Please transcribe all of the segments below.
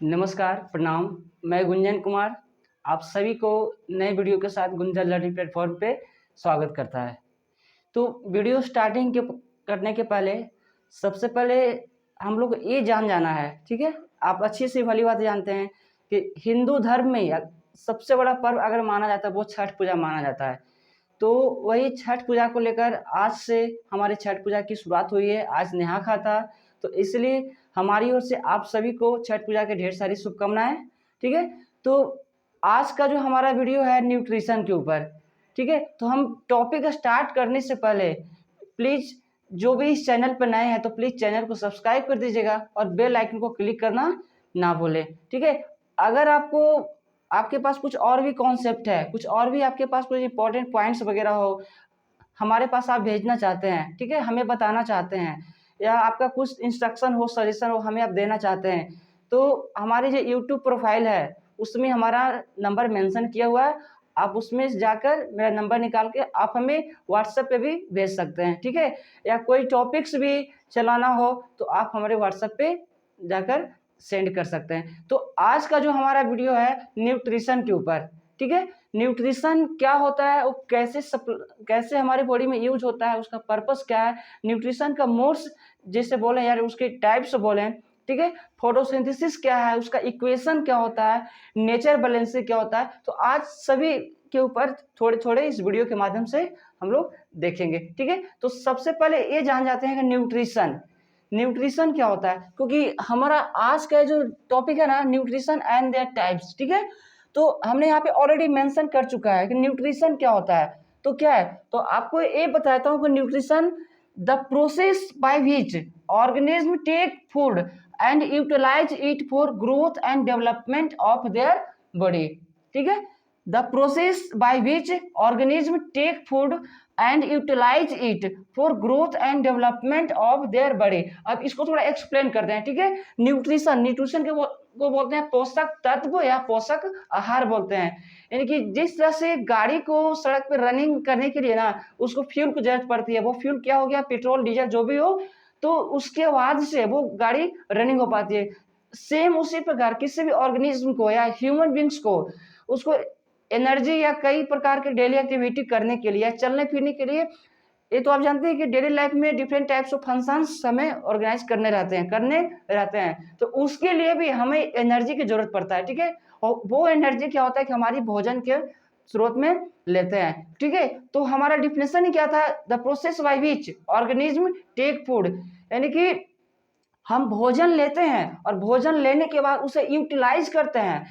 नमस्कार, प्रणाम। मैं गुंजन कुमार आप सभी को नए वीडियो के साथ गुंजन लर्निंग प्लेटफॉर्म पे स्वागत करता है। तो वीडियो स्टार्टिंग के करने के पहले सबसे पहले हम लोग ये जाना है, ठीक है? आप अच्छी सी भली बात जानते हैं कि हिंदू धर्म में या सबसे बड़ा पर्व अगर माना जाता है वो छठ पूजा माना जाता है। तो वही छठ पूजा को लेकर आज से हमारी छठ पूजा की शुरुआत हुई है। आज नेहा खा था, तो इसलिए हमारी ओर से आप सभी को छठ पूजा के ढेर सारी शुभकामनाएं, ठीक है? तो आज का जो हमारा वीडियो है न्यूट्रिशन के ऊपर, ठीक है? तो हम टॉपिक स्टार्ट करने से पहले प्लीज़ जो भी इस चैनल पर नए हैं तो प्लीज़ चैनल को सब्सक्राइब कर दीजिएगा और बेल आइकन को क्लिक करना ना भूलें, ठीक है? अगर आपके पास कुछ और भी कॉन्सेप्ट है, कुछ और भी आपके पास कुछ इंपॉर्टेंट पॉइंट्स वगैरह हो, हमारे पास आप भेजना चाहते हैं, ठीक है? हमें बताना चाहते हैं या आपका कुछ इंस्ट्रक्शन हो, सजेशन हो, हमें आप देना चाहते हैं, तो हमारी जो यूट्यूब प्रोफाइल है उसमें हमारा नंबर मेंशन किया हुआ है। आप उसमें जाकर मेरा नंबर निकाल के आप हमें व्हाट्सएप पे भी भेज सकते हैं, ठीक है? या कोई टॉपिक्स भी चलाना हो तो आप हमारे व्हाट्सएप पे जाकर सेंड कर सकते हैं। तो आज का जो हमारा वीडियो है न्यूट्रिशन के ऊपर, ठीक है? न्यूट्रिशन क्या होता है, वो कैसे हमारी बॉडी में यूज होता है, उसका पर्पस क्या है, न्यूट्रिशन का मोड्स जैसे बोले यार उसके टाइप्स बोले, ठीक है? फोटोसिंथेसिस क्या है, उसका इक्वेशन क्या होता है, नेचर बैलेंस क्या होता है, तो आज सभी के ऊपर थोड़े थोड़े इस वीडियो के माध्यम से हम लोग देखेंगे, ठीक है? तो सबसे पहले ये जान जाते हैं कि न्यूट्रिशन क्या होता है, क्योंकि हमारा आज का जो टॉपिक है ना न्यूट्रिशन एंड देयर टाइप्स, ठीक है? तो हमने यहाँ पे ऑलरेडी मेंशन कर चुका है कि न्यूट्रिशन क्या होता है। तो क्या है, तो आपको ये बताता हूँ कि nutrition the process by which organism take food and utilise it for growth and development of their body, ठीक है? The process by which organism take food and utilise it for growth and development of their body. अब इसको थोड़ा explain करते हैं, ठीक है? Nutrition को बोलते हैं पोषक तत्व या पोषक आहार बोलते हैं। यानी कि जिस तरह से गाड़ी को सड़क पर रनिंग करने के लिए ना उसको फ्यूल की जरूरत पड़ती है, वो फ्यूल क्या हो गया, पेट्रोल डीजल जो भी हो, तो उसके बाद से वो गाड़ी रनिंग हो पाती है। सेम उसी प्रकार किसी भी ऑर्गेनिज्म को या ह्यूमन बींग्स को उसको एनर्जी या कई प्रकार के डेली एक्टिविटी करने के लिए, चलने फिरने के लिए, ये तो आप जानते हैं कि डेली लाइफ में डिफरेंट टाइप्स ऑफ फंक्शंस हमें ऑर्गेनाइज करने रहते हैं, तो उसके लिए भी हमें एनर्जी की जरूरत पड़ता है, ठीक है? और वो एनर्जी क्या होता है कि हमारी भोजन के स्रोत में लेते हैं, ठीक है? तो हमारा डिफिनेशन ही क्या था, the process by which organism take food, यानी कि हम भोजन लेते हैं और भोजन लेने के बाद उसे यूटिलाइज करते हैं,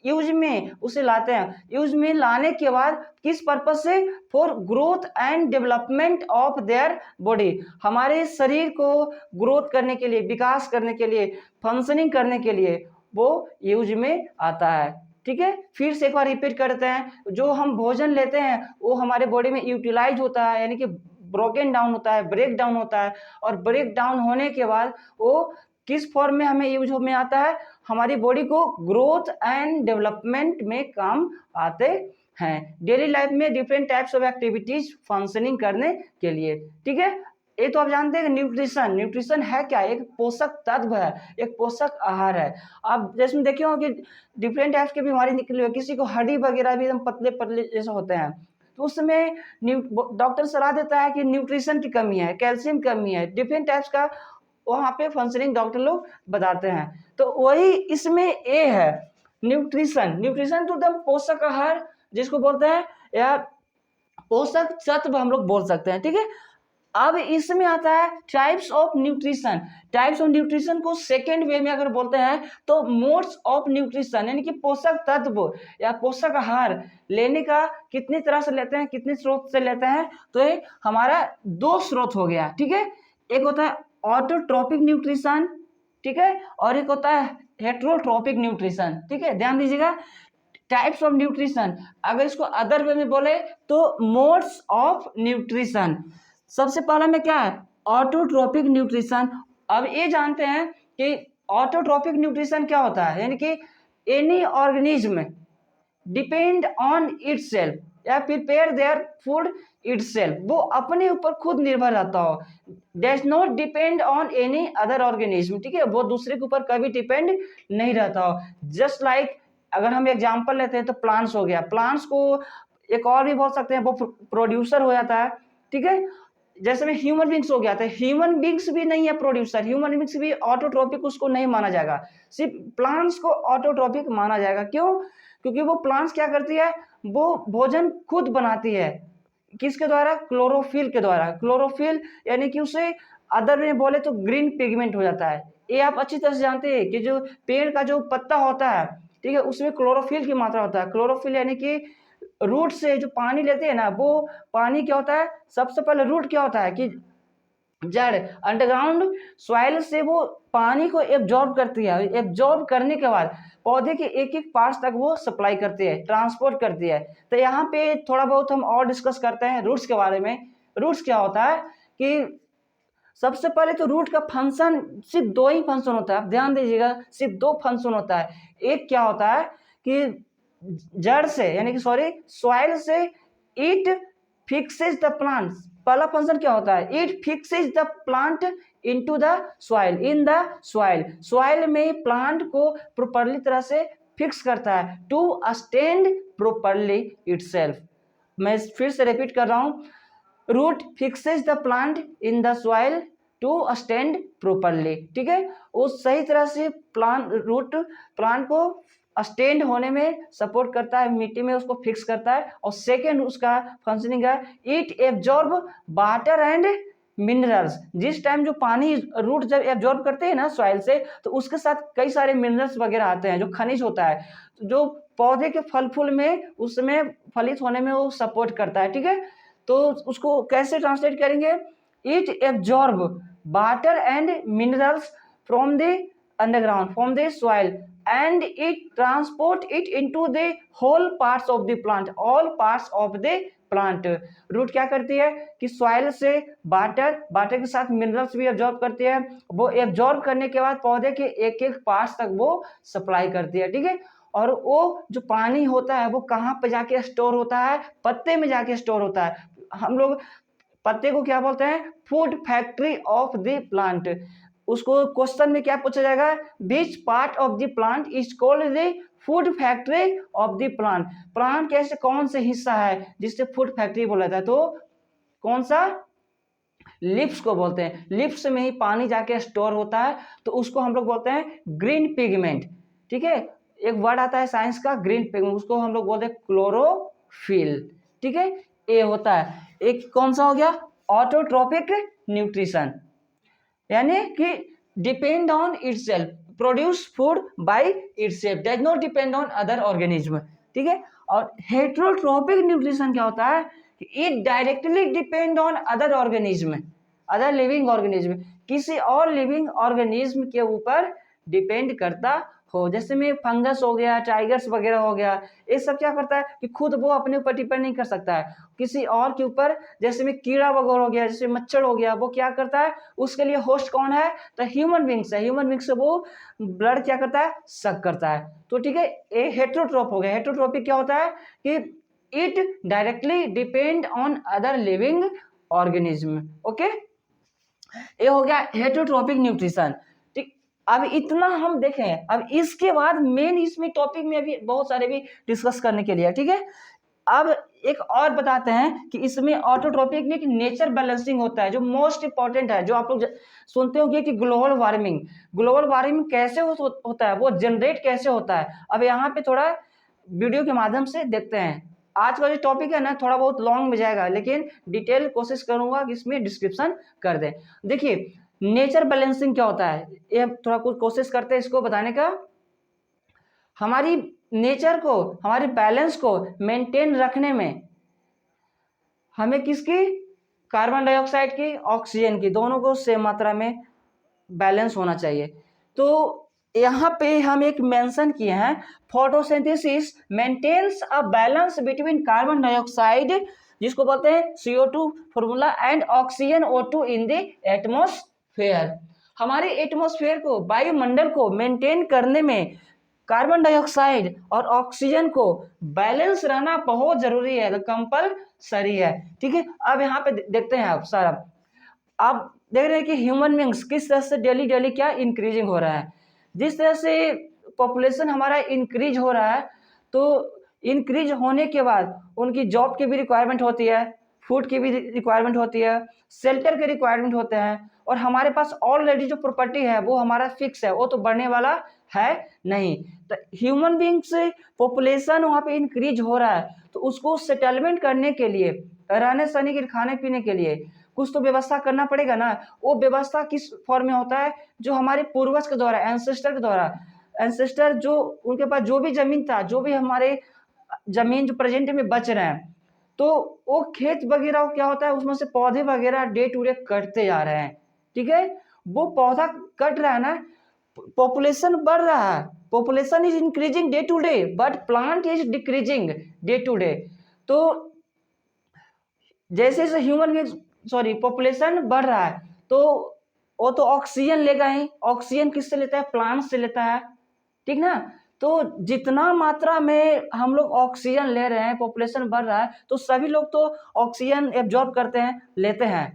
यूज में उसे लाते हैं, यूज में लाने के बाद किस पर्पज से, for growth and development of their body, हमारे शरीर को ग्रोथ करने के लिए, विकास करने के लिए, फंक्शनिंग करने के लिए वो यूज में आता है, ठीक है? फिर से एक बार रिपीट करते हैं, जो हम भोजन लेते हैं वो हमारे बॉडी में यूटिलाइज होता है, यानी कि ब्रोकन डाउन होता है, ब्रेक डाउन होता है, और ब्रेक डाउन होने के बाद वो किस फॉर्म में हमें यूज में आता है, हमारी बॉडी को ग्रोथ एंड डेवलपमेंट में काम आते हैं, डेली लाइफ में different types of activities functioning करने के लिए, ठीक है? ये तो आप जानते हैं कि न्यूट्रिशन है क्या, एक पोषक तत्व है, एक पोषक आहार है। आप जैसे देखे हो कि डिफरेंट टाइप्स की बीमारी निकली हुई, किसी को हड्डी वगैरह भी एकदम पतले पतले जैसे होते हैं, तो उसमें डॉक्टर सलाह देता है कि न्यूट्रिशन की कमी है, कैल्शियम कमी है, डिफरेंट टाइप्स का वहाँ पे फंक्शनिंग डॉक्टर लोग बताते हैं। तो वही इसमें ए है न्यूट्रिशन तो एकदम पोषक आहार जिसको बोलते हैं, या पोषक तत्व हम लोग बोल सकते हैं, ठीक है? अब इसमें आता है टाइप्स ऑफ न्यूट्रिशन को सेकेंड वे में अगर बोलते हैं तो मोड्स ऑफ न्यूट्रिशन, यानी कि पोषक तत्व या पोषक आहार लेने का कितनी तरह से लेते हैं, कितने स्रोत से लेते हैं, तो ये हमारा दो स्रोत हो गया, ठीक है? एक होता है ऑटोट्रोपिक न्यूट्रिशन, ठीक है? और एक होता है हेट्रोट्रोपिक न्यूट्रिशन, ठीक है? ध्यान दीजिएगा, टाइप्स ऑफ न्यूट्रिशन, अगर इसको अदर वे में बोले तो मोड्स ऑफ न्यूट्रिशन। सबसे पहला में क्या है, ऑटोट्रोपिक न्यूट्रिशन। अब ये जानते हैं कि ऑटोट्रोपिक न्यूट्रिशन क्या होता है, यानी कि any organism depend on itself या प्रिपेयर देयर फूड itself, वो अपने ऊपर खुद निर्भर रहता हो, does not depend on any other organism, ठीक है, वो दूसरे के ऊपर कभी डिपेंड नहीं रहता हो। जस्ट लाइक अगर हम एग्जांपल लेते हैं तो प्लांट्स हो गया, प्लांट्स को एक और भी बोल सकते हैं, वो प्रोड्यूसर हो जाता है, ठीक है। जैसे में ह्यूमन बींग्स हो गया था, ह्यूमन बींग्स भी नहीं है प्रोड्यूसर, ह्यूमन बींग्स भी ऑटोट्रोपिक उसको नहीं माना जाएगा, सिर्फ प्लांट्स को ऑटोट्रोपिक माना जाएगा। क्यों? क्योंकि वो प्लांट्स क्या करती है, वो भोजन खुद बनाती है, किसके द्वारा? क्लोरोफिल के द्वारा। क्लोरोफिल यानी कि उसे अदर में बोले तो ग्रीन पिगमेंट हो जाता है। ये आप अच्छी तरह से जानते हैं कि जो पेड़ का जो पत्ता होता है, ठीक है, उसमें क्लोरोफिल की मात्रा होता है। क्लोरोफिल यानी कि रूट से जो पानी लेते हैं ना, वो पानी क्या होता है, सबसे पहले रूट क्या होता है कि जड़ अंडरग्राउंड सॉइल से वो पानी को एब्जॉर्ब करती है, एब्जॉर्ब करने के बाद पौधे के एक एक पार्ट्स तक वो सप्लाई करती है, ट्रांसपोर्ट करती है। तो यहाँ पे थोड़ा बहुत हम और डिस्कस करते हैं रूट्स के बारे में। रूट्स क्या होता है कि सबसे पहले तो रूट का फंक्शन सिर्फ दो ही फंक्शन होता है, आप ध्यान दीजिएगा, सिर्फ दो फंक्शन होता है। एक क्या होता है कि जड़ से यानी कि सॉरी सॉइल से इट फिक्सेज द प्लांट, पहला फंक्शन क्या होता है, it fixes the plant into the soil, in the soil, soil में प्लांट को प्रॉपरली तरह से फिक्स करता है, टू स्टैंड प्रॉपरली इटसेल्फ। मैं फिर से रिपीट कर रहा हूँ, root fixes the plant in the soil to stand properly, ठीक है, वो सही तरह से रूट प्लांट को स्टैंड होने में सपोर्ट करता है, मिट्टी में उसको फिक्स करता है। और सेकेंड उसका फंक्शनिंग है, it absorb water and minerals, जिस टाइम जो पानी रूट जब एब्जॉर्ब करते हैं ना सॉइल से, तो उसके साथ कई सारे मिनरल्स वगैरह आते हैं, जो खनिज होता है, जो पौधे के फल फूल में उसमें फलित होने में वो सपोर्ट करता है, ठीक है। तो उसको कैसे ट्रांसलेट करेंगे, it absorb water and minerals from the underground, from the soil, and it transport it into the whole parts of the plant, all parts of the plant। Root क्या करती है कि सॉइल से वाटर के साथ minerals भी absorb करती है, वो एब्जॉर्ब करने के बाद पौधे के एक एक पार्ट्स तक वो सप्लाई करती है, ठीक है। और वो जो पानी होता है वो कहाँ पे जाके स्टोर होता है, पत्ते में जाके स्टोर होता है। हम लोग पत्ते को क्या बोलते हैं, food factory of the plant. उसको क्वेश्चन में क्या पूछा जाएगा, which part of the plant is called the food factory of the plant, plant कैसे कौन से हिस्सा है जिससे फूड फैक्ट्री बोला जाता है, तो कौन सा, लिप्स को बोलते हैं। लिप्स में ही पानी जाके स्टोर होता है, तो उसको हम लोग बोलते हैं ग्रीन पिगमेंट, ठीक है। एक वर्ड आता है साइंस का ग्रीन पिगमेंट, उसको हम लोग बोलते हैं क्लोरोफिल, ठीक है। ये होता है एक कौन सा हो गया, ऑटोट्रोपिक न्यूट्रिशन, यानी कि depend on itself, produce food by itself, does not depend on other organism, ठीक है। और हेट्रोट्रोपिक न्यूट्रिशन क्या होता है, it directly depend on other organism, other living organism, किसी और लिविंग ऑर्गेनिज्म के ऊपर डिपेंड करता हो। जैसे में फंगस हो गया, टाइगर्स वगैरह हो गया, ये सब क्या करता है कि खुद वो अपने ऊपर डिपेंड नहीं कर सकता है, किसी और के ऊपर। जैसे में कीड़ा वगैरह हो गया, जैसे मच्छर हो गया, वो क्या करता है, उसके लिए होस्ट कौन है, तो ह्यूमन बींग्स है, ह्यूमन बींग्स से वो ब्लड क्या करता है, सक करता है। तो ठीक है, ये हेट्रोट्रोप हो गया। हेट्रोट्रोपिक क्या होता है कि it directly depend on other living organism, okay. ये हो गया हेट्रोट्रोपिक न्यूट्रिशन, ठीक। अब इतना हम देखें, अब इसके बाद मेन इसमें टॉपिक में अभी बहुत सारे भी डिस्कस करने के लिए, ठीक है। अब एक और बताते हैं कि इसमें ऑटोट्रोपिक में नेचर बैलेंसिंग होता है, जो मोस्ट इंपॉर्टेंट है, जो आप लोग सुनते होंगे कि ग्लोबल वार्मिंग, ग्लोबल वार्मिंग कैसे होता है, वो जनरेट कैसे होता है। अब यहाँ पे थोड़ा वीडियो के माध्यम से देखते हैं। आज का जो टॉपिक है ना थोड़ा बहुत लॉन्ग में जाएगा, लेकिन डिटेल कोशिश करूंगा कि इसमें डिस्क्रिप्शन कर दें। देखिए नेचर बैलेंसिंग क्या होता है, ये थोड़ा कुछ कोशिश करते हैं इसको बताने का। हमारी नेचर को, हमारे बैलेंस को मेंटेन रखने में हमें किसकी, कार्बन डाइऑक्साइड की, ऑक्सीजन की, दोनों को सेम मात्रा में बैलेंस होना चाहिए। तो यहाँ पे हम एक मेंशन किए हैं, photosynthesis maintains a balance between carbon dioxide, जिसको बोलते हैं CO2 formula, and oxygen O2 in the atmosphere. हमारे एटमॉस्फेयर को, वायुमंडल को मेंटेन करने में कार्बन डाइऑक्साइड और ऑक्सीजन को बैलेंस रहना बहुत जरूरी है, तो कंपलसरी है। ठीक है, अब यहाँ पे देखते हैं आप सारा, आप देख रहे हैं कि ह्यूमन बींग्स किस तरह से डेली डेली क्या इंक्रीजिंग हो रहा है। जिस तरह से पॉपुलेशन हमारा इंक्रीज हो रहा है, तो इंक्रीज होने के बाद उनकी जॉब की भी रिक्वायरमेंट होती है, फूड की भी रिक्वायरमेंट होती है, शेल्टर के रिक्वायरमेंट होते हैं, और हमारे पास ऑलरेडी जो प्रॉपर्टी है वो हमारा फिक्स है, वो तो बढ़ने वाला है नहीं। तो ह्यूमन बींग्स पॉपुलेशन वहाँ पे इंक्रीज हो रहा है, तो उसको सेटलमेंट करने के लिए, रहने सहने के, खाने पीने के लिए कुछ तो व्यवस्था करना पड़ेगा ना। वो व्यवस्था किस फॉर्म में होता है, जो हमारे पूर्वज के द्वारा, एंसेस्टर के द्वारा, एंसेस्टर जो उनके पास जो भी जमीन था, जो भी हमारे जमीन जो प्रेजेंट में बच रहे हैं, तो वो खेत वगैरह क्या होता है, उसमें से पौधे वगैरह डे टू डे कटते जा रहे हैं। ठीक है, वो पौधा कट रहा है ना, पॉपुलेशन बढ़ रहा है, population is increasing day to day, but plant is decreasing day to day. तो जैसे जैसे पॉपुलेशन बढ़ रहा है, तो वो तो ऑक्सीजन लेगा ही, ऑक्सीजन किससे लेता है, प्लांट से लेता है। ठीक ना, तो जितना मात्रा में हम लोग ऑक्सीजन ले रहे हैं, पॉपुलेशन बढ़ रहा है, तो सभी लोग तो ऑक्सीजन एब्जॉर्ब करते हैं, लेते हैं।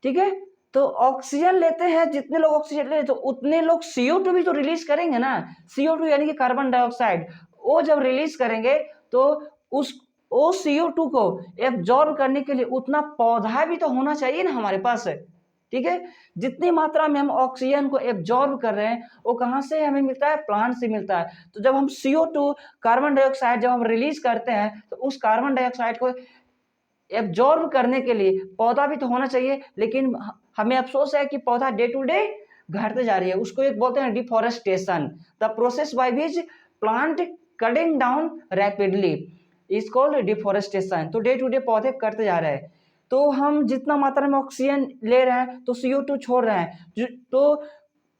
ठीक है, तो ऑक्सीजन लेते हैं, जितने लोग ऑक्सीजन ले, तो उतने लोग CO2 भी तो रिलीज करेंगे ना। CO2 यानी कि कार्बन डाइऑक्साइड, वो जब रिलीज करेंगे तो उस वो CO2 को एब्जॉर्ब करने के लिए उतना पौधा भी तो होना चाहिए ना हमारे पास। ठीक है, जितनी मात्रा में हम ऑक्सीजन को एब्जॉर्ब कर रहे हैं, वो कहाँ से हमें मिलता है, प्लांट से मिलता है। तो जब हम CO2 कार्बन डाइऑक्साइड जब हम रिलीज करते हैं, तो उस कार्बन डाइऑक्साइड को एब्जॉर्ब करने के लिए पौधा भी तो होना चाहिए, लेकिन हमें अफसोस है कि पौधा डे टू डे घटते जा रही है। उसको एक बोलते हैं deforestation, the process by which plant cutting down rapidly is called deforestation. तो डे टू डे पौधे कटते जा रहे हैं, तो हम जितना मात्रा में ऑक्सीजन ले रहे हैं तो CO2 छोड़ रहे हैं। तो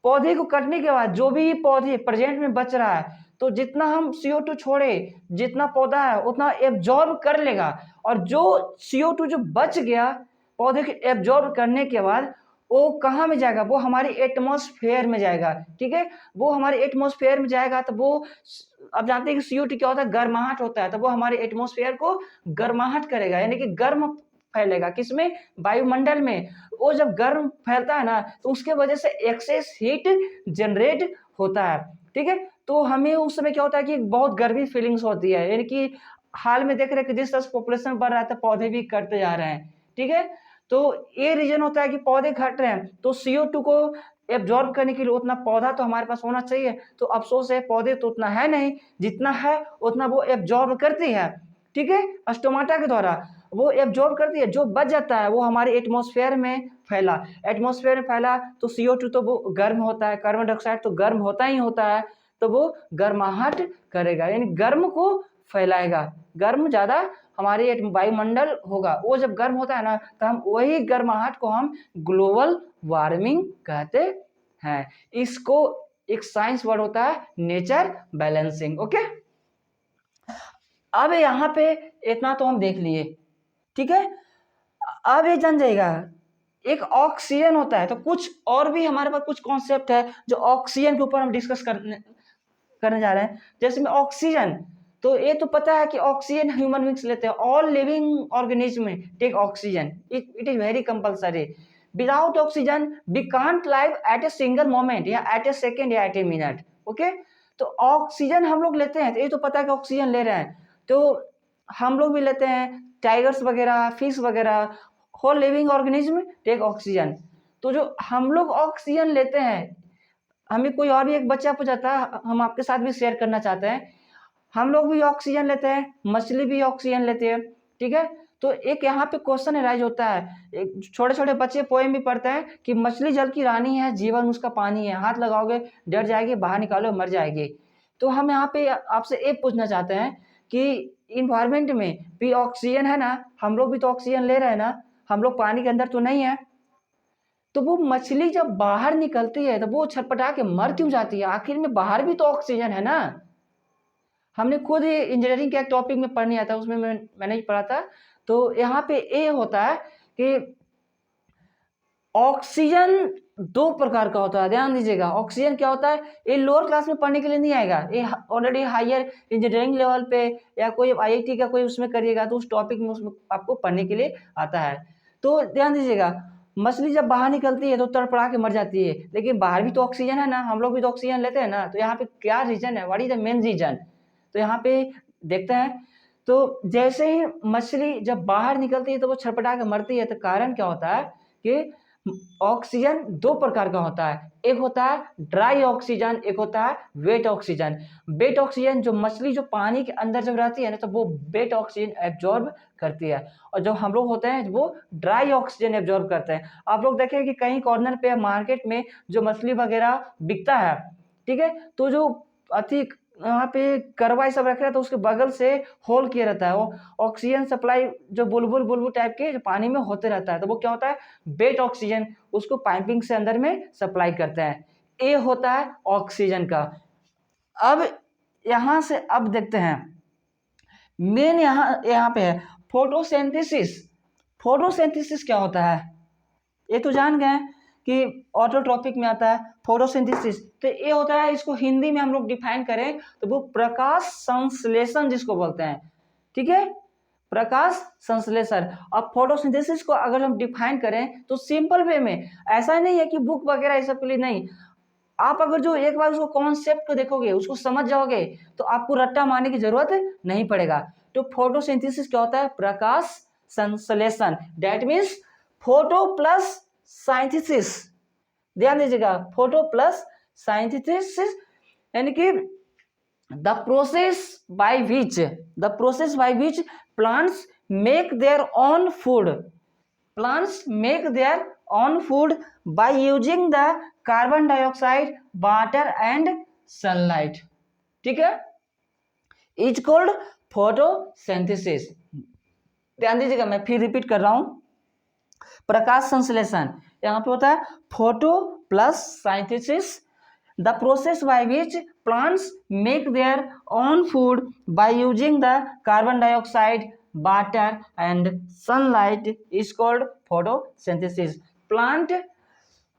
पौधे को कटने के बाद जो भी पौधे प्रेजेंट में बच रहा है, तो जितना हम CO2 छोड़े, जितना पौधा है उतना एब्जॉर्ब कर लेगा, और जो CO2 जो बच गया पौधे के एब्जॉर्ब करने के बाद, वो कहाँ में जाएगा, वो हमारे एटमॉस्फेयर में जाएगा। ठीक है, वो हमारे एटमॉस्फेयर में जाएगा, तो वो अब जानते हैं कि CO2 क्या होता है, गर्माहट होता है, तो वो हमारे एटमॉस्फेयर को गर्माहट करेगा, यानी कि गर्म फैलेगा, किसमें, वायुमंडल में। वो जब गर्म फैलता है ना, तो उसके वजह से एक्सेस हीट जनरेट होता है। ठीक है, तो हमें उस समय क्या होता है कि बहुत गर्मी फीलिंग्स होती है, यानी कि हाल में देख रहे हैं कि जिस तरह से पॉपुलेशन बढ़ रहा है, तो पौधे भी कटते जा रहे हैं। ठीक है, तो ये रीजन होता है कि पौधे घट रहे हैं, तो CO2 को एब्जॉर्ब करने के लिए उतना पौधा तो हमारे पास होना चाहिए। तो अफसोस है, पौधे तो उतना है नहीं, जितना है उतना वो एब्जॉर्ब करती है। ठीक है, स्टोमाटा के द्वारा वो एब्जॉर्ब करती है, जो बच जाता है वो हमारे एटमॉस्फेयर में फैला। एटमॉस्फेयर में फैला तो CO2 तो वो गर्म होता है, कार्बन डाइऑक्साइड तो गर्म होता ही होता है, तो वो गर्माहट करेगा, यानी गर्म को फैलाएगा, गर्म ज़्यादा हमारे वायुमंडल होगा। वो जब गर्म होता है ना, तो हम वही गर्माहट को हम ग्लोबल वार्मिंग कहते हैं। इसको एक साइंस वर्ड होता है नेचर बैलेंसिंग। ओके, अब यहाँ पे इतना तो हम देख लिए। ठीक है, अब ये जान जाएगा, एक ऑक्सीजन होता है, तो कुछ और भी हमारे पास कुछ कॉन्सेप्ट है जो ऑक्सीजन के ऊपर हम डिस्कस करने जा रहे हैं। जैसे में ऑक्सीजन, तो ये तो पता है कि ऑक्सीजन ह्यूमन बींग्स लेते हैं, all living organism take oxygen, it is very compulsory. Without oxygen we can't live at a single moment, या एट ए सेकेंड, या एट ए मिनट। ओके, तो ऑक्सीजन हम लोग लेते हैं, तो ये तो पता है कि ऑक्सीजन ले रहे हैं, तो हम लोग भी लेते हैं, टाइगर्स वगैरह, फिश वगैरह, whole living organism take oxygen. तो जो हम लोग ऑक्सीजन लेते हैं, हमें कोई और भी एक बच्चा पूछा था, हम आपके साथ भी शेयर करना चाहते हैं। हम लोग भी ऑक्सीजन लेते हैं, मछली भी ऑक्सीजन लेते हैं। ठीक है, तो एक यहाँ पे क्वेश्चन अराइज होता है, एक छोटे छोटे बच्चे पोएम भी पढ़ते हैं कि मछली जल की रानी है, जीवन उसका पानी है, हाथ लगाओगे डर जाएगी, बाहर निकालो मर जाएगी। तो हम यहाँ पे आपसे ये पूछना चाहते हैं कि इन्वायरमेंट में भी ऑक्सीजन है ना, हम लोग भी तो ऑक्सीजन ले रहे हैं ना, हम लोग पानी के अंदर तो नहीं है, तो वो मछली जब बाहर निकलती है तो वो छटपटा के मर क्यों जाती है, आखिर में बाहर भी तो ऑक्सीजन है ना। हमने खुद इंजीनियरिंग के एक टॉपिक में पढ़ने आता, उसमें मैंने पढ़ा था। तो यहाँ पे ये होता है कि ऑक्सीजन दो प्रकार का होता है, ध्यान दीजिएगा। ऑक्सीजन क्या होता है, ये लोअर क्लास में पढ़ने के लिए नहीं आएगा, ये ऑलरेडी हायर इंजीनियरिंग लेवल पे या कोई आईआईटी का कोई उसमें करिएगा तो उस टॉपिक में उसमें आपको पढ़ने के लिए आता है। तो ध्यान दीजिएगा, मछली जब बाहर निकलती है तो तड़पड़ा के मर जाती है, लेकिन बाहर भी तो ऑक्सीजन है ना, हम लोग भी तो ऑक्सीजन लेते हैं ना। तो यहाँ पे क्या रीजन है, what is the main reason, तो यहाँ पे देखते हैं। तो जैसे ही मछली जब बाहर निकलती है तो वो छटपटा के मरती है, तो कारण क्या होता है कि ऑक्सीजन दो प्रकार का होता है, एक होता है ड्राई ऑक्सीजन, एक होता है वेट ऑक्सीजन। वेट ऑक्सीजन जो मछली जो पानी के अंदर जब रहती है ना तो वो वेट ऑक्सीजन एब्जॉर्ब करती है, और जो हम लोग होते हैं वो ड्राई ऑक्सीजन एब्जॉर्ब करते हैं। आप लोग देखें कि कहीं कॉर्नर पे मार्केट में जो मछली वगैरह बिकता है, ठीक है, तो जो अति यहाँ पे करवा सब रख रहा है तो उसके बगल से होल किया रहता है, वो ऑक्सीजन सप्लाई जो बुलबुल बुलबुल टाइप के जो पानी में होते रहता है, तो वो क्या होता है, वेट ऑक्सीजन, उसको पाइपिंग से अंदर में सप्लाई करते हैं। ये होता है ऑक्सीजन का। अब यहाँ से अब देखते हैं मेन यहाँ पे है फोटोसिंथेसिस। फोटोसिंथेसिस क्या होता है, ये तो जान गए कि ऑटोट्रॉपिक में आता है फोटोसिंथेसिस। तो ये होता है, इसको हिंदी में हम लोग डिफाइन करें तो वो प्रकाश संश्लेषण जिसको बोलते हैं, ठीक है, प्रकाश संश्लेषण। अब फोटोसिंथेसिस को अगर हम डिफाइन करें तो सिंपल वे में, ऐसा नहीं है कि बुक वगैरह ये सब के लिए नहीं, आप अगर जो एक बार उसको कॉन्सेप्ट को देखोगे, उसको समझ जाओगे तो आपको रट्टा मारने की जरूरत नहीं पड़ेगा। तो फोटोसिंथेसिस क्या होता है, प्रकाश संश्लेषण, दैट मीन्स फोटो प्लस साइंथिसिस। ध्यान दीजिएगा, फोटो प्लस साइंथिसिस यानी कि the process by which plants make their own food, plants make their own food by using the carbon dioxide, water and sunlight, ठीक है, इज कॉल्ड फोटोसिंथेसिस। ध्यान दीजिएगा, मैं फिर रिपीट कर रहा हूं, प्रकाश संश्लेषण यहाँ पे होता है photo plus synthesis, the process by which plants make their own food by using the carbon dioxide, water and sunlight is called photosynthesis. Plant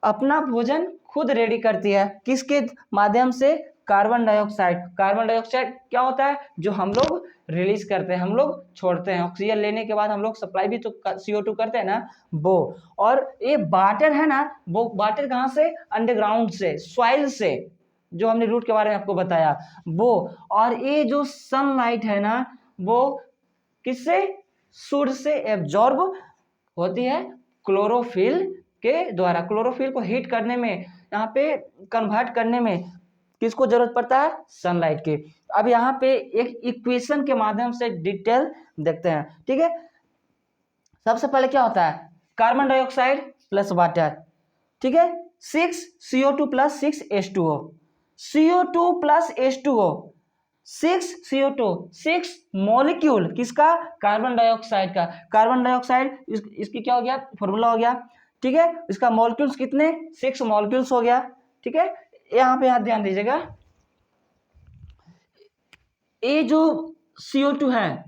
अपना भोजन खुद रेडी करती है, किसके माध्यम से, कार्बन डाइऑक्साइड। कार्बन डाइऑक्साइड क्या होता है, जो हम लोग रिलीज करते हैं, हम लोग छोड़ते हैं, ऑक्सीजन लेने के बाद हम लोग सप्लाई भी तो CO2 करते हैं ना वो। और ये वाटर है ना, वो वाटर कहाँ से, अंडरग्राउंड से, सॉइल से, जो हमने रूट के बारे में आपको बताया वो। और ये जो सनलाइट है ना, वो किससे, सूर्य से एब्जॉर्ब होती है क्लोरोफिल के द्वारा। क्लोरोफिल को हीट करने में, यहाँ पे कन्वर्ट करने में किसको जरूरत पड़ता है, सनलाइट की। अब यहाँ पे एक इक्वेशन के माध्यम से डिटेल देखते हैं, ठीक है। सबसे पहले क्या होता है, कार्बन डाइऑक्साइड प्लस वाटर, ठीक है, 6CO2 plus 6H2O, CO2 plus H2O, 6CO2, 6 molecule किसका, कार्बन डाइऑक्साइड का। कार्बन डाइऑक्साइड इसकी क्या हो गया, फॉर्मूला हो गया, ठीक है, इसका मॉलिक्यूल्स कितने, 6 मॉलिक्यूल्स हो गया, ठीक है। यहाँ पे ध्यान दीजिएगा, ये जो CO2 है,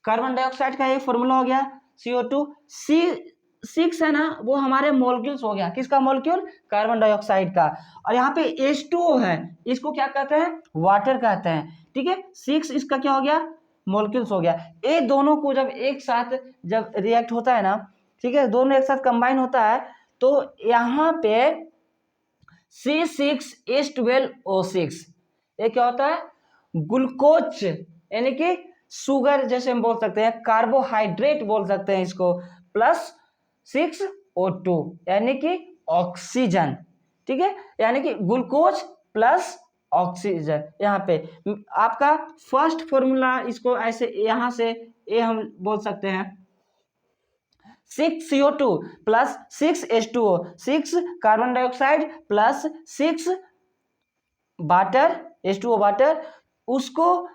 कार्बन डाइऑक्साइड का ये फॉर्मूला हो गया CO2, C6 है ना, वो हमारे मॉलिक्यूल्स हो गया, किसका मॉलिक्यूल, कार्बन डाइऑक्साइड का। और यहाँ पे H2O है, इसको क्या कहते हैं, वाटर कहते हैं, ठीक है। 6 इसका क्या हो गया, मॉलिक्यूल्स हो गया। ये दोनों को जब एक साथ जब रिएक्ट होता है ना, ठीक है, दोनों एक साथ कंबाइन होता है तो यहाँ पे C6H12O6, ये क्या होता है, ग्लूकोज यानी कि शुगर जैसे हम बोल सकते हैं, कार्बोहाइड्रेट बोल सकते हैं इसको, प्लस 6O2 यानी कि ऑक्सीजन, ठीक है, यानी कि ग्लूकोज प्लस ऑक्सीजन। यहाँ पे आपका फर्स्ट फॉर्मूला, इसको ऐसे यहाँ से ये हम बोल सकते हैं 6CO2 plus 6H2O, 6 carbon dioxide plus 6 water, H2O water, उसको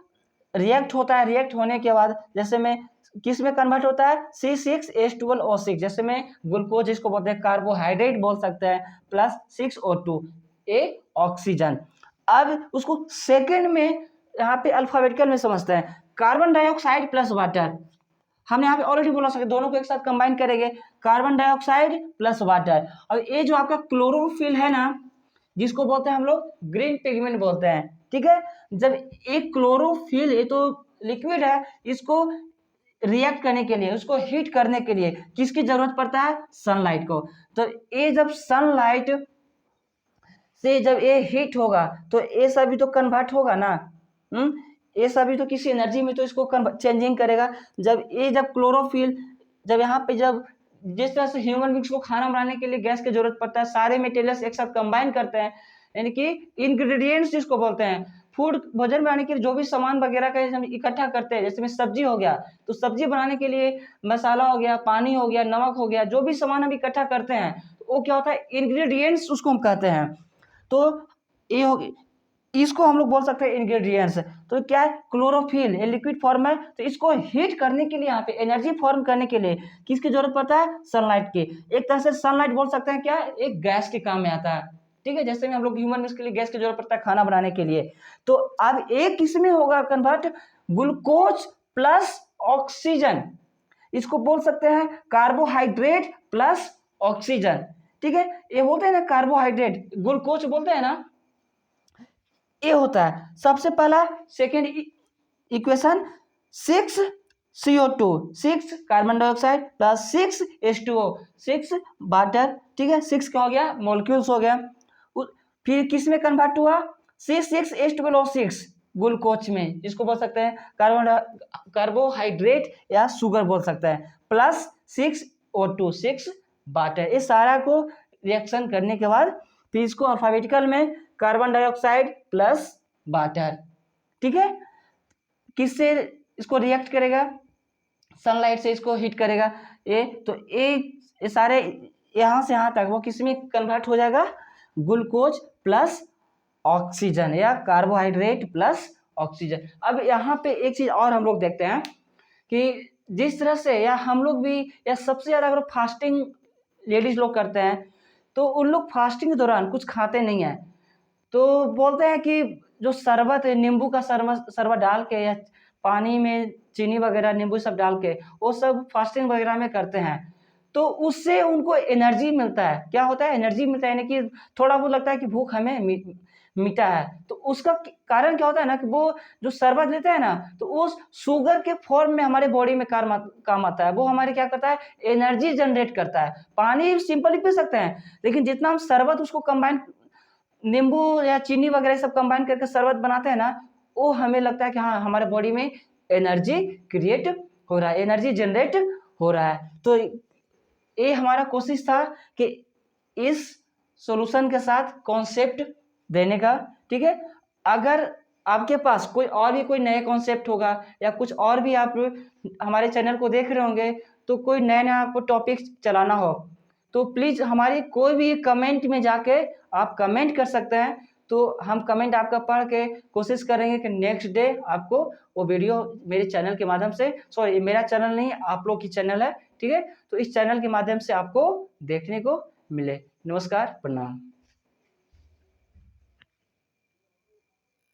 रिएक्ट होता है, रिएक्ट होने के बाद जैसे में किस में कन्वर्ट होता है, C6H12O6, जैसे में ग्लूकोज इसको बोलते हैं, कार्बोहाइड्रेट बोल सकते हैं, प्लस 6O2 ए ऑक्सीजन। अब उसको सेकंड में यहाँ पे अल्फाबेटिकल में समझते हैं, कार्बन डाइऑक्साइड प्लस वाटर, हमने यहाँ पे ऑलरेडी बोला सकते दोनों को एक साथ कंबाइन करेंगे, कार्बन डाइऑक्साइड प्लस वाटर। और ये जो आपका क्लोरोफिल है ना, जिसको बोलते हैं हम लोग ग्रीन पिगमेंट बोलते हैं, ठीक है। जब एक क्लोरोफिल, ये तो लिक्विड है, इसको रिएक्ट करने के लिए, उसको हीट करने के लिए किसकी जरूरत पड़ता है? सनलाइट को। तो ये जब सनलाइट से जब ये हीट होगा तो ये सभी तो कन्वर्ट होगा ना, ये सभी तो किसी एनर्जी में तो इसको चेंजिंग करेगा। जब क्लोरोफिल, जब यहाँ पे जब जिस तरह से ह्यूमन बींग्स को खाना बनाने के लिए गैस की जरूरत पड़ता है, सारे मटेरियल्स एक साथ कंबाइन करते हैं, यानी कि इंग्रेडिएंट्स जिसको बोलते हैं, फूड भोजन बनाने के लिए जो भी सामान वगैरह का हम इकट्ठा करते हैं, जैसे में सब्जी हो गया तो सब्जी बनाने के लिए मसाला हो गया, पानी हो गया, नमक हो गया, जो भी सामान हम इकट्ठा करते हैं तो वो क्या होता है? इंग्रेडिएंट्स उसको हम कहते हैं। तो ये हो, इसको हम लोग बोल सकते हैं इंग्रेडिएंट्स। तो क्या है? क्लोरोफिल, ये लिक्विड फॉर्म है, तो इसको हीट करने के लिए, यहाँ पे एनर्जी फॉर्म करने के लिए किसकी जरूरत पड़ता है? सनलाइट की। एक तरह से सनलाइट बोल सकते हैं क्या, एक गैस के काम में आता है, ठीक है। जैसे में हम लोग ह्यूमन बींग्स के लिए गैस की जरूरत पड़ता है खाना बनाने के लिए, तो अब एक किसमें होगा कन्वर्ट? ग्लूकोज प्लस ऑक्सीजन, इसको बोल सकते हैं कार्बोहाइड्रेट प्लस ऑक्सीजन, ठीक है। ये बोलते हैं ना कार्बोहाइड्रेट, ग्लूकोज बोलते हैं ना, ये होता है सबसे पहला second equation 6CO2, 6 carbon dioxide plus 6 H2O, 6 water, ठीक है। 6 क्या हो गया? मॉलिक्यूल्स हो गया। फिर किस में कन्वर्ट हुआ? C6H12O6 ग्लूकोज में, जिसको बोल सकते हैं कार्बोहाइड्रेट या शुगर बोल सकते हैं, प्लस 6O2, 6 वाटर। इस सारा को रिएक्शन करने के बाद फिर इसको अल्फाबेटिकल में कार्बन डाइऑक्साइड प्लस वाटर, ठीक है, किससे इसको रिएक्ट करेगा? सनलाइट से इसको हीट करेगा। ये सारे यहाँ से यहाँ तक वो किस में कन्वर्ट हो जाएगा? ग्लूकोज प्लस ऑक्सीजन या कार्बोहाइड्रेट प्लस ऑक्सीजन। अब यहाँ पे एक चीज और हम लोग देखते हैं कि जिस तरह से या हम लोग भी, या सबसे ज्यादा अगर फास्टिंग लेडीज लोग करते हैं तो उन लोग फास्टिंग के दौरान कुछ खाते नहीं है, तो बोलते हैं कि जो शरबत है, नींबू का शरबत डाल के या पानी में चीनी वगैरह नींबू सब डाल के वो सब फास्टिंग वगैरह में करते हैं, तो उससे उनको एनर्जी मिलता है। क्या होता है? एनर्जी मिलता है, यानी कि थोड़ा बहुत लगता है कि भूख हमें मिटा है। तो उसका कारण क्या होता है ना, कि वो जो शरबत लेते हैं ना, तो उस शुगर के फॉर्म में हमारे बॉडी में काम आता है। वो हमारे क्या करता है? एनर्जी जनरेट करता है। पानी सिंपली पी सकते हैं, लेकिन जितना हम शरबत उसको कंबाइन, नींबू या चीनी वगैरह सब कंबाइन करके शरबत बनाते हैं ना, वो हमें लगता है कि हाँ हमारे बॉडी में एनर्जी क्रिएट हो रहा है, एनर्जी जनरेट हो रहा है। तो ये हमारा कोशिश था कि इस सॉल्यूशन के साथ कॉन्सेप्ट देने का, ठीक है। अगर आपके पास कोई और भी कोई नए कॉन्सेप्ट होगा या कुछ और भी आप हमारे चैनल को देख रहे होंगे, तो कोई नया नया आपको टॉपिक चलाना हो तो प्लीज़ हमारी कोई भी कमेंट में जाके आप कमेंट कर सकते हैं। तो हम कमेंट आपका पढ़ के कोशिश करेंगे कि नेक्स्ट डे आपको वो वीडियो मेरे चैनल के माध्यम से, सॉरी मेरा चैनल नहीं, आप लोग की चैनल है, ठीक है, तो इस चैनल के माध्यम से आपको देखने को मिले। नमस्कार, प्रणाम।